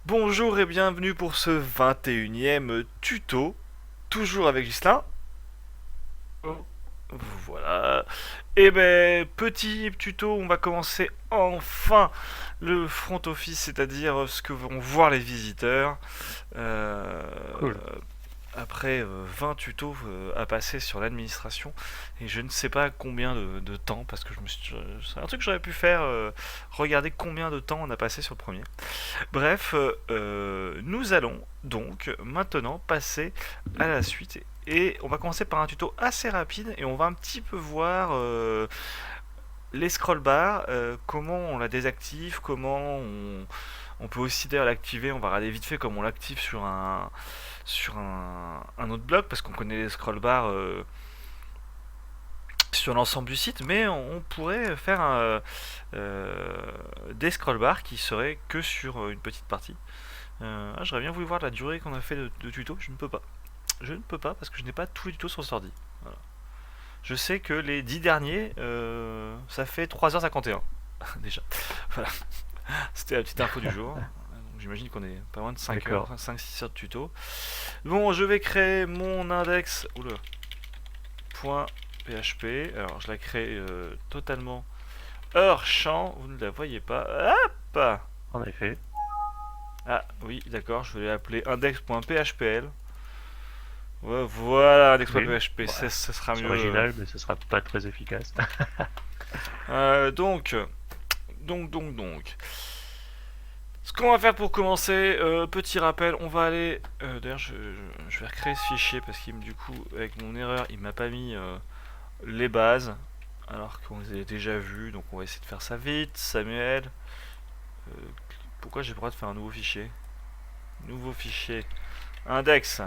Bonjour et bienvenue pour ce 21e tuto, toujours avec Gislain. Oh, Voilà. Et ben, petit tuto, on va commencer enfin le front office, c'est-à-dire ce que vont voir les visiteurs. Euh, cool. Après 20 tutos à passer sur l'administration et je ne sais pas combien de temps parce que c'est un truc que j'aurais pu faire, regarder combien de temps on a passé sur le premier. Bref, nous allons donc maintenant passer à la suite et on va commencer par un tuto assez rapide et on va un petit peu voir les scroll bars, comment on la désactive, on peut aussi d'ailleurs l'activer, on va regarder vite fait comme on l'active sur un autre bloc parce qu'on connaît les scroll bars sur l'ensemble du site, mais on pourrait faire des scroll bars qui seraient que sur une petite partie. J'aurais bien voulu voir la durée qu'on a fait de tuto, je ne peux pas. Je ne peux pas parce que je n'ai pas tous les tutos sur ce ordi. Voilà. Je sais que les 10 derniers, ça fait 3h51 déjà. Voilà, c'était la petite info du jour. Donc j'imagine qu'on est pas loin de 5 heures, D'accord. 5-6 heures de tuto. Bon, je vais créer mon index. Oula, .php. Alors je la crée totalement hors champ. Vous ne la voyez pas. Hop. En effet. Ah oui, d'accord, je vais l'appeler index.phpl. Ouais, voilà, Oui. index.php, ça, Voilà. ça sera C'est mieux. original, mais ce sera pas très efficace. Donc. Ce qu'on va faire pour commencer, petit rappel, on va aller. D'ailleurs, je vais recréer ce fichier parce qu'il du coup, avec mon erreur, il m'a pas mis les bases. Alors qu'on les a déjà vues, donc on va essayer de faire ça vite. Samuel, euh, pourquoi j'ai pas le droit de faire un nouveau fichier? Nouveau fichier. Index.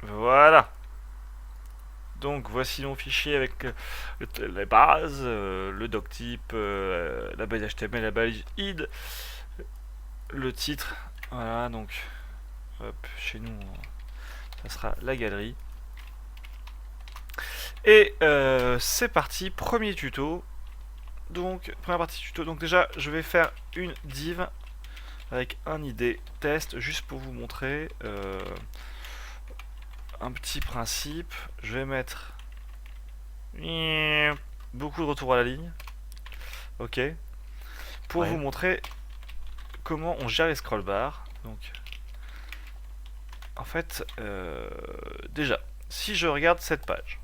Voilà. Donc voici mon fichier avec les bases, le doctype, la base HTML, la balise id, le titre. Voilà, donc hop, chez nous, ça sera la galerie. Et c'est parti, premier tuto. Donc, première partie tuto. Donc déjà, je vais faire une div avec un ID test, juste pour vous montrer un petit principe. Je vais mettre beaucoup de retours à la ligne. Ok. Pour vous Ouais. montrer comment on gère les scroll bars. Donc, en fait, déjà, si je regarde cette page,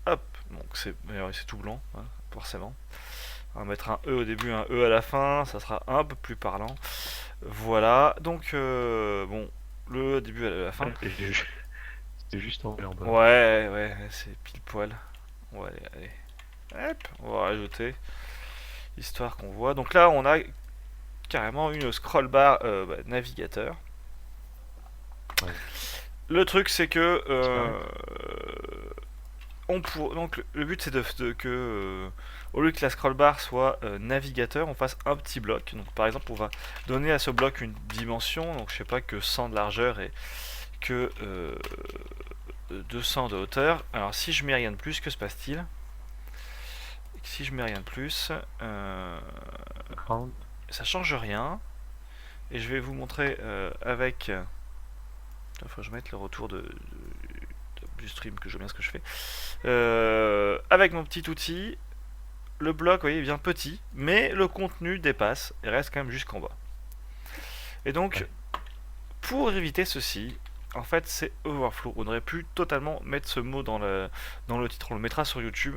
hop, donc c'est tout blanc, hein, forcément. On va mettre un E au début, un E à la fin, ça sera un peu plus parlant. Voilà, donc bon, le E au début à la fin. Ouais, c'était juste en haut en bas. Ouais, c'est pile poil. On va aller. Hop, on va rajouter, histoire qu'on voit. Donc là, on a carrément une scroll bar navigateur. Ouais. Le truc, c'est que Disparaître. donc le but c'est que au lieu que la scroll bar soit navigateur, on fasse un petit bloc. Donc par exemple, on va donner à ce bloc une dimension. Donc je sais pas, que 100 de largeur et que 200 de hauteur. Alors si je mets rien de plus, que se passe-t-il? Si je mets rien de plus, Background. ça change rien. Et je vais vous montrer avec. Il faut que je mette le retour du stream, que je vois bien ce que je fais. Avec mon petit outil, le bloc, vous voyez, est bien petit, mais le contenu dépasse et reste quand même jusqu'en bas. Et donc, Ouais. pour éviter ceci, en fait, c'est overflow. On aurait pu totalement mettre ce mot dans le titre. On le mettra sur YouTube.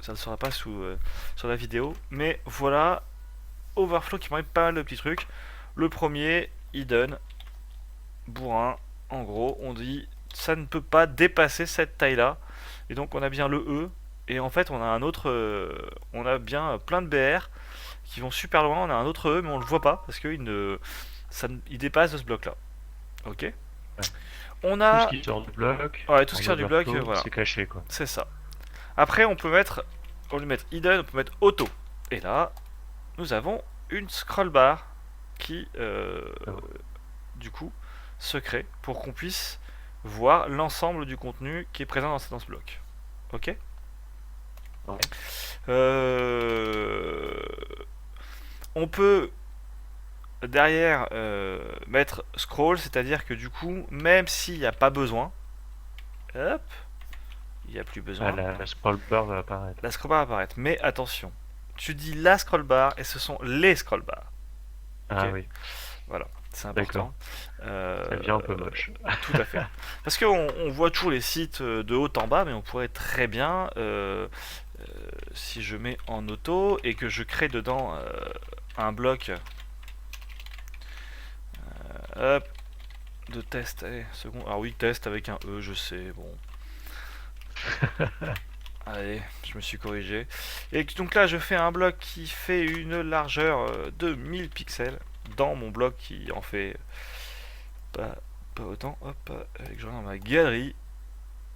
Ça ne sera pas sur la vidéo. Mais voilà, overflow qui permet pas mal de petits trucs. Le premier, hidden, bourrin. En gros, on dit ça ne peut pas dépasser cette taille-là. Et donc, on a bien le E. Et en fait, on a un autre. On a bien plein de BR qui vont super loin. On a un autre E, mais on le voit pas parce qu'il il dépasse de ce bloc-là. Ok. Ouais. On Tout ce a qui sort du bloc, ouais, tout ce en qui sort du bloc, overflow, voilà, c'est caché, quoi. c'est ça. Après, on peut mettre, au lieu de mettre hidden, on peut mettre auto. Et là, nous avons une scroll bar qui, Oh. du coup, se crée pour qu'on puisse voir l'ensemble du contenu qui est présent dans ce bloc. Ok. Ouais. Euh, on peut derrière mettre scroll, c'est-à-dire que du coup, même s'il n'y a pas besoin, hop, il n'y a plus Ah, besoin, la scroll bar va apparaître. la scroll bar apparaît. Mais attention, tu dis la scroll bar et ce sont les scroll bars. Ah Ok, oui, voilà, c'est d'accord. important. Euh, Ça devient un peu moche. Tout à fait. Parce qu'on voit toujours les sites de haut en bas, mais on pourrait très bien, si je mets en auto et que je crée dedans un bloc hop, de test. Allez, second. Alors oui, test avec un E, je sais, bon. Allez, je me suis corrigé. Et donc là, je fais un bloc qui fait une largeur de 1000 pixels dans mon bloc qui en fait pas, pas autant. Hop, avec je regarde dans ma galerie.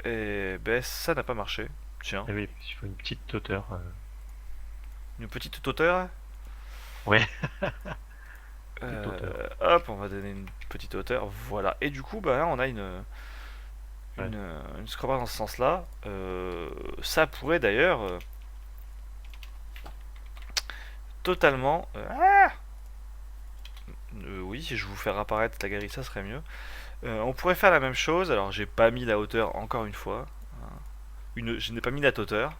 Et ben ça n'a pas marché. Tiens, Eh oui, il faut une petite hauteur. une petite hauteur. Ouais, petite hauteur. Hop, on va donner une petite hauteur. Voilà. Et du coup, bah là, on a Ouais. une scroll dans ce sens-là. Ça pourrait d'ailleurs totalement. Oui, si je vous fais apparaître la galerie, ça serait mieux. On pourrait faire la même chose. Alors, j'ai pas mis la hauteur encore une fois. Je n'ai pas mis la hauteur.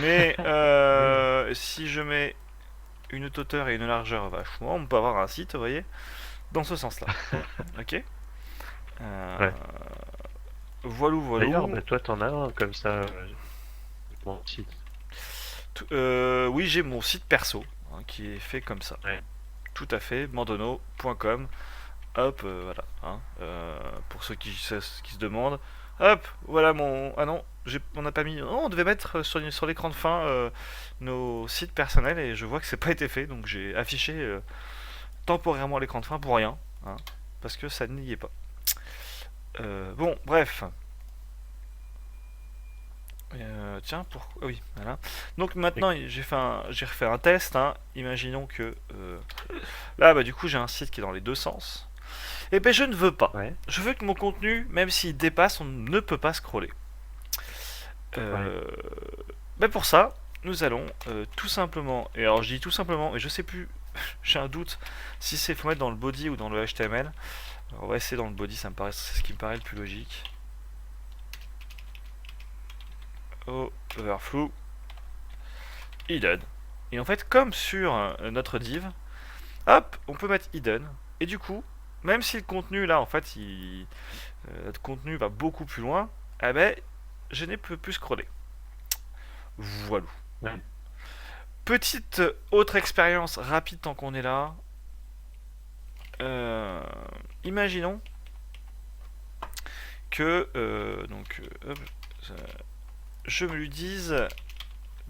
Mais Oui. si je mets une hauteur et une largeur vachement, on peut avoir un site, vous voyez, dans ce sens-là. Ok. Euh, Ouais. Voilou, D'ailleurs, voilou. bah, toi, t'en as un comme ça, mon site. Oui, j'ai mon site perso qui est fait comme ça. Ouais. Tout à fait, mandono.com. Hop, voilà. Pour ceux qui se demandent. Hop, voilà mon. Ah non, on n'a pas mis. Oh, on devait mettre sur l'écran de fin nos sites personnels et je vois que c'est pas été fait. Donc j'ai affiché temporairement l'écran de fin pour rien. Hein, parce que ça n'y est pas. Bon, bref. Tiens, pour. Ah oui, voilà. Donc Et- maintenant, j'ai refait un test. Hein. Imaginons que. Là, bah, du coup, j'ai un site qui est dans les deux sens. Et ben, je ne veux pas. Ouais. Je veux que mon contenu, même s'il dépasse, on ne peut pas scroller. Ouais. Euh, ben pour ça, nous allons tout simplement. Et alors, je dis tout simplement, et je sais plus. J'ai un doute si c'est faut mettre dans le body ou dans le HTML. Alors, on va essayer dans le body, c'est ce qui me paraît le plus logique. Overflow hidden. Et en fait, comme sur notre div, hop, on peut mettre hidden. Et du coup, même si le contenu là, en fait, notre contenu va beaucoup plus loin, eh ben, je n'ai plus scroller. Voilà. Ouais. Petite autre expérience rapide tant qu'on est là. Euh, Imaginons que hop, je me lui dise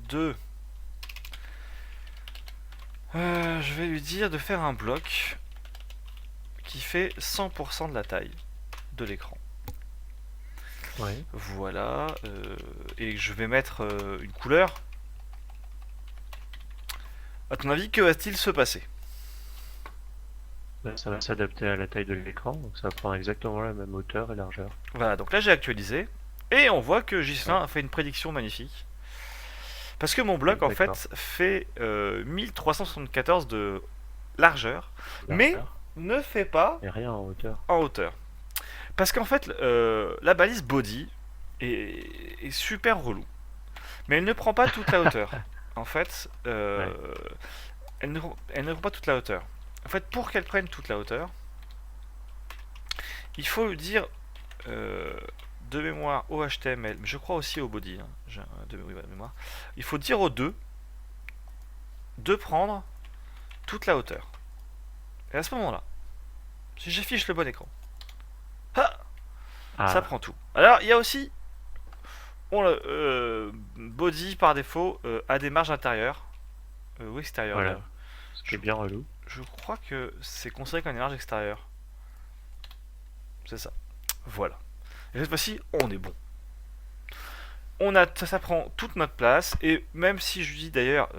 de je vais lui dire de faire un bloc qui fait 100% de la taille de l'écran. Ouais. Voilà. Et je vais mettre une couleur. À ton avis, que va-t-il se passer? Bah, ça va s'adapter à la taille de l'écran, donc ça va prendre exactement la même hauteur et largeur. Voilà, donc là j'ai actualisé. Et on voit que Ouais. Ghislain a fait une prédiction magnifique. Parce que mon bloc en D'accord. fait fait 1374 de largeur, mais Largeur. ne fait pas Et rien en hauteur. en hauteur. Parce qu'en fait, la balise body est super relou. Mais elle ne prend pas toute la hauteur. En fait, Ouais. elle ne prend pas toute la hauteur. En fait, pour qu'elle prenne toute la hauteur, il faut lui dire de mémoire au HTML, mais je crois aussi au body, hein, oui, de mémoire. Il faut dire aux deux de prendre toute la hauteur. Et à ce moment-là, si j'affiche le bon écran, ah, ça Ah, prend tout. Alors, il y a aussi body par défaut a des marges intérieures ou extérieures voilà. d'ailleurs. Ce qui Je, est bien relou. je crois que c'est considéré comme une marge extérieure. C'est ça. Voilà. Et cette fois-ci, on est bon. Ça prend toute notre place et même si je dis d'ailleurs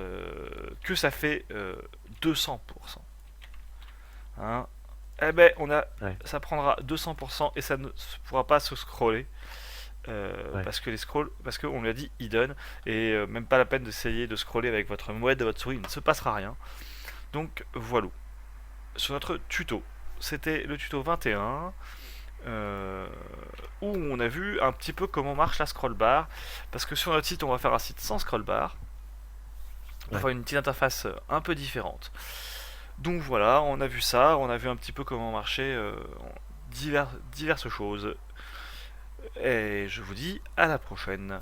que ça fait 200%, hein, eh ben Ouais. ça prendra 200% et ça ne pourra pas se scroller Ouais. parce qu'on lui a dit hidden et même pas la peine d'essayer de scroller avec votre molette de votre souris, il ne se passera rien. Donc voilà. sur notre tuto. C'était le tuto 21, euh, où on a vu un petit peu comment marche la scroll bar, parce que sur notre site, on va faire un site sans scroll bar. On va Ouais. faire une petite interface un peu différente. Donc voilà, on a vu ça, on a vu un petit peu comment marcher diverses choses. Et je vous dis à la prochaine.